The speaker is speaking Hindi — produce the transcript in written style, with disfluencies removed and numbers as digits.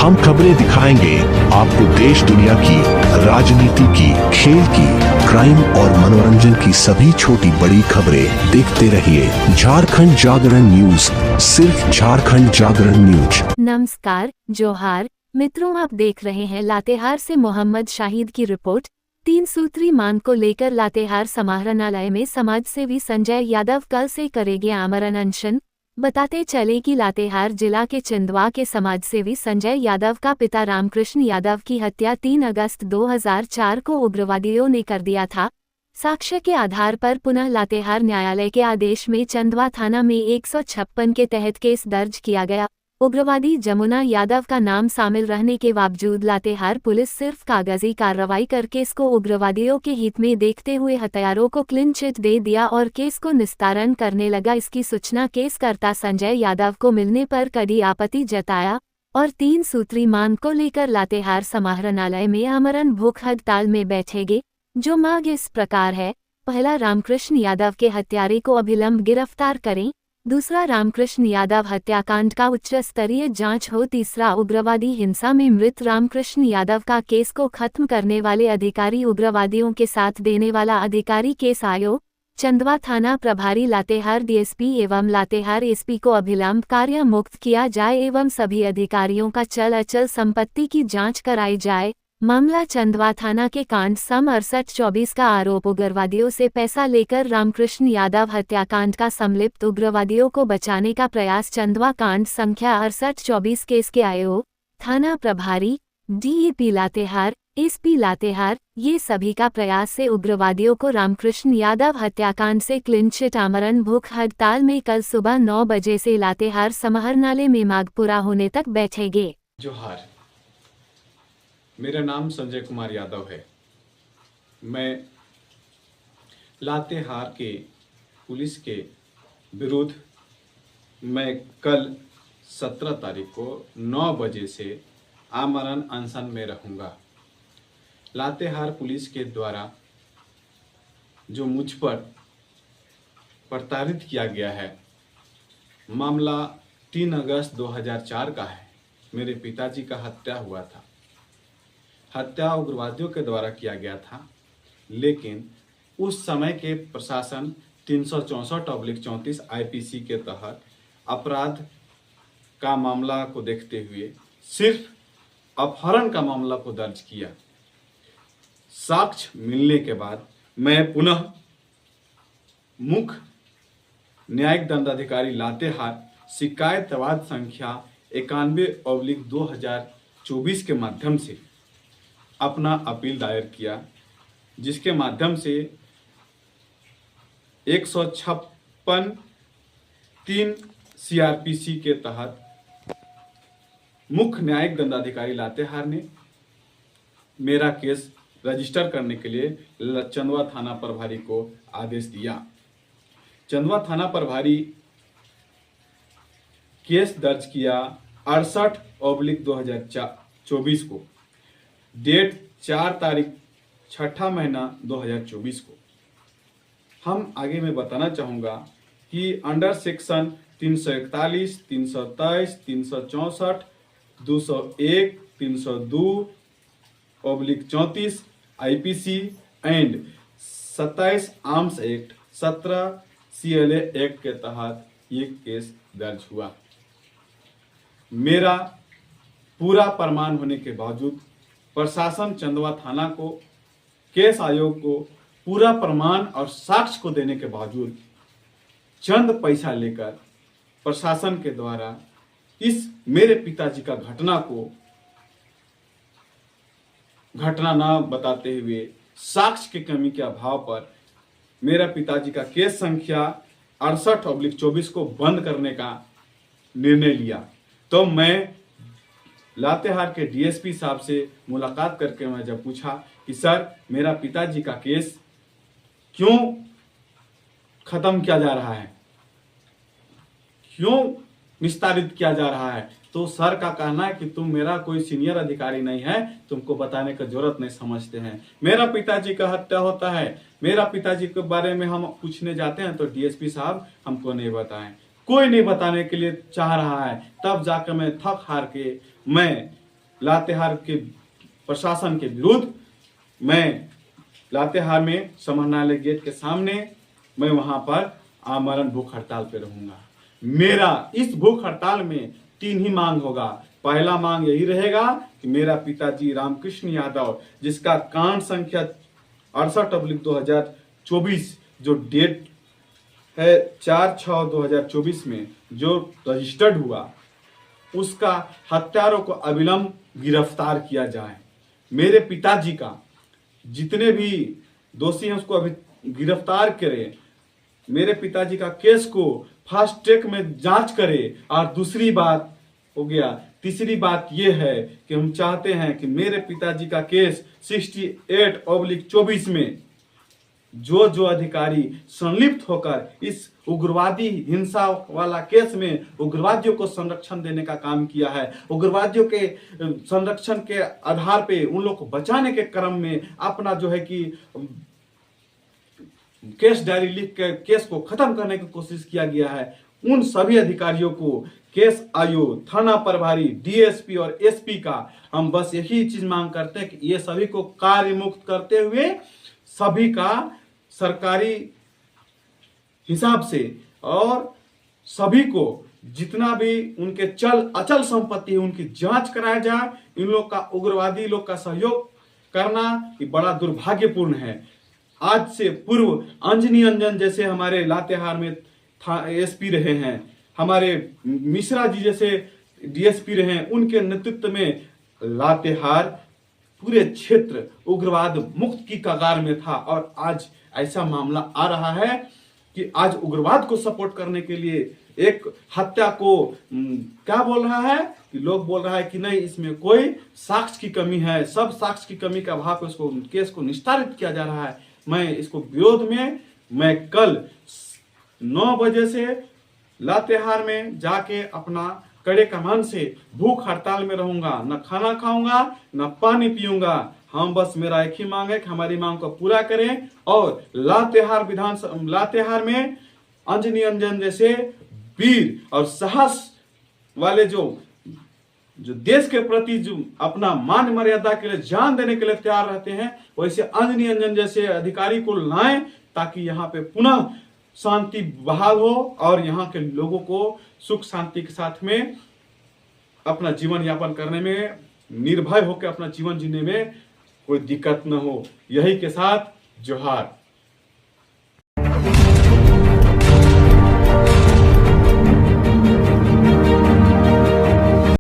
हम खबरें दिखाएंगे आपको देश दुनिया की, राजनीति की, खेल की, क्राइम और मनोरंजन की सभी छोटी बड़ी खबरें। देखते रहिए झारखंड जागरण न्यूज, सिर्फ झारखंड जागरण न्यूज। नमस्कार, जोहार मित्रों, आप देख रहे हैं लातेहार से मोहम्मद शाहिद की रिपोर्ट। 3 सूत्री मांग को लेकर लातेहार समाहरणालय में समाजसेवी संजय यादव कल से करेंगे आमरण अनशन। बताते चले कि लातेहार जिला के चिंदवा के समाजसेवी संजय यादव का पिता रामकृष्ण यादव की हत्या 3 अगस्त 2004 को उग्रवादियों ने कर दिया था। साक्ष्य के आधार पर पुनः लातेहार न्यायालय के आदेश में चंदवा थाना में 156 के तहत केस दर्ज किया गया। उग्रवादी जमुना यादव का नाम शामिल रहने के बावजूद लातेहार पुलिस सिर्फ कागजी कार्रवाई कर केस को उग्रवादियों के हित में देखते हुए हत्यारों को क्लीन चिट दे दिया और केस को निस्तारण करने लगा। इसकी सूचना केसकर्ता संजय यादव को मिलने पर कड़ी आपत्ति जताया और 3 सूत्री मांग को लेकर लातेहार समाहरणालय में आमरण भूख हड़ताल में बैठेंगे। जो मांग इस प्रकार है: पहला, रामकृष्ण यादव के हत्यारे को अभिलंब गिरफ्तार करें। दूसरा, रामकृष्ण यादव हत्याकांड का उच्च स्तरीय जांच हो। तीसरा, उग्रवादी हिंसा में मृत रामकृष्ण यादव का केस को खत्म करने वाले अधिकारी उग्रवादियों के साथ देने वाला अधिकारी केस आयोग। चंदवा थाना प्रभारी लातेहार डीएसपी एवं लातेहार एसपी को अभिलंब कार्य मुक्त किया जाए एवं सभी अधिकारियों का चल अचल संपत्ति की जांच कराई जाए। मामला चंदवा थाना के कांड सम 6824 का आरोप उग्रवादियों से पैसा लेकर रामकृष्ण यादव हत्याकांड का संलिप्त उग्रवादियों को बचाने का प्रयास। चंदवा कांड संख्या 6824 केस के आयोग, थाना प्रभारी, डीएपी लातेहार, एसपी लातेहार, ये सभी का प्रयास से उग्रवादियों को रामकृष्ण यादव हत्याकांड से क्लीन चिट आमरण भूख हड़ताल में कल सुबह 9 बजे से लातेहार समाहरणालय में मांग पूरा होने तक बैठेंगे। जोहार, मेरा नाम संजय कुमार यादव है। मैं लातेहार के पुलिस के विरुद्ध मैं कल 17 तारीख को 9 बजे से आमरण अनशन में रहूँगा। लातेहार पुलिस के द्वारा जो मुझ पर प्रताड़ित किया गया है, मामला 3 अगस्त 2004 का है। मेरे पिताजी का हत्या हुआ था। हत्या उग्रवादियों के द्वारा किया गया था, लेकिन उस समय के प्रशासन 364/34 आईपीसी के तहत अपराध का मामला को देखते हुए सिर्फ अपहरण का मामला को दर्ज किया। साक्ष्य मिलने के बाद मैं पुनः मुख्य न्यायिक दंडाधिकारी लातेहार शिकायतवाद संख्या 91/2024 के माध्यम से अपना अपील दायर किया, जिसके माध्यम से 156(3) सीआरपीसी के तहत मुख्य न्यायिक दंडाधिकारी लातेहार ने मेरा केस रजिस्टर करने के लिए चंदवा थाना प्रभारी को आदेश दिया। चंदवा थाना प्रभारी केस दर्ज किया 68/2024 को, डेट 4 तारीख 6ठा महीना 2024 को। हम आगे में बताना चाहूँगा कि under section 341, 323, 364, 201, 302/34 IPC and 27 arms act 17 CLA act के तहत ये केस दर्ज हुआ। मेरा पूरा प्रमाण होने के बावजूद प्रशासन चंदवा थाना को, केस आयोग को पूरा प्रमाण और साक्ष्य को देने के बावजूद चंद पैसा लेकर प्रशासन के द्वारा इस मेरे पिताजी का घटना न बताते हुए साक्ष्य की कमी के अभाव पर मेरा पिताजी का केस संख्या 68/24 को बंद करने का निर्णय लिया। तो मैं लातेहार के डीएसपी साहब से मुलाकात करके मैं जब पूछा कि सर, मेरा पिताजी का केस क्यों खत्म किया जा रहा है, क्यों निस्तारित किया जा रहा है, तो सर का कहना है कि तुम मेरा कोई सीनियर अधिकारी नहीं है, तुमको बताने की जरूरत नहीं समझते हैं। मेरा पिताजी का हत्या होता है, मेरा पिताजी के बारे में हम पूछने जाते हैं तो डीएसपी साहब हमको नहीं बताएं, कोई नहीं बताने के लिए चाह रहा है। तब जाकर मैं थक हार के मैं लातेहार के प्रशासन के विरुद्ध मैं लातेहार में समाहरणालय गेट के सामने मैं वहां पर आमरण भूख हड़ताल पे रहूंगा। मेरा इस भूख हड़ताल में 3 ही मांग होगा। पहला मांग यही रहेगा कि मेरा पिताजी रामकृष्ण यादव, जिसका कांड संख्या 68/2024 जो डेट है 4/6/2024 में जो रजिस्टर्ड हुआ, उसका हत्यारों को अविलंब गिरफ्तार किया जाए। मेरे पिताजी का जितने भी दोषी हैं उसको अभी गिरफ्तार करें। मेरे पिताजी का केस को फास्ट ट्रैक में जांच करे। और दूसरी बात हो गया, तीसरी बात यह है कि हम चाहते हैं कि मेरे पिताजी का केस 68/24 में जो अधिकारी संलिप्त होकर इस उग्रवादी हिंसा वाला केस में उग्रवादियों को संरक्षण देने का काम किया है, उग्रवादियों के संरक्षण के आधार पे उन लोग को बचाने के क्रम में अपना जो है कि केस डायरी लिख के केस को खत्म करने की कोशिश किया गया है, उन सभी अधिकारियों को, केस आयोग, थाना प्रभारी, डीएसपी और एसपी का हम बस यही चीज मांग करते हैं कि ये सभी को कार्य मुक्त करते हुए सभी का सरकारी हिसाब से और सभी को जितना भी उनके चल अचल संपत्ति है उनकी जांच कराया जाए। इन लोग का उग्रवादी लोग का सहयोग करना ये बड़ा दुर्भाग्यपूर्ण है। आज से पूर्व अंजनी अंजन जैसे हमारे लातेहार में एसपी रहे हैं, हमारे मिश्रा जी जैसे डीएसपी रहे हैं, उनके नेतृत्व में लातेहार पूरे क्षेत्र उग्रवाद मुक्त की कगार में था। और आज ऐसा मामला आ रहा है कि आज उग्रवाद को सपोर्ट करने के लिए एक हत्या को क्या बोल रहा है कि लोग बोल रहा है कि नहीं इसमें कोई साक्ष्य की कमी है, सब साक्ष्य की कमी का अभाव पे उसको केस को निस्तारित किया जा रहा है। मैं इसको विरोध में मैं कल 9 बजे से लातेहार में जाके अपना कड़े कमान से भूख हड़ताल में रहूंगा, न खाना खाऊंगा न पानी पीऊंगा। हम बस मेरा एक ही मांग है कि हमारी मांग को पूरा करें और लातेहार में अंजनी अंजन जैसे वीर और साहस वाले जो देश के प्रति जो अपना मान मर्यादा के लिए जान देने के लिए तैयार रहते हैं, वैसे अंजनी अंजन जैसे अधिकारी को लाएं ताकि यहाँ पे पुनः शांति बहाल हो और यहाँ के लोगों को सुख शांति के साथ में अपना जीवन यापन करने में निर्भय होकर अपना जीवन जीने में कोई दिक्कत न हो। यही के साथ जोहार।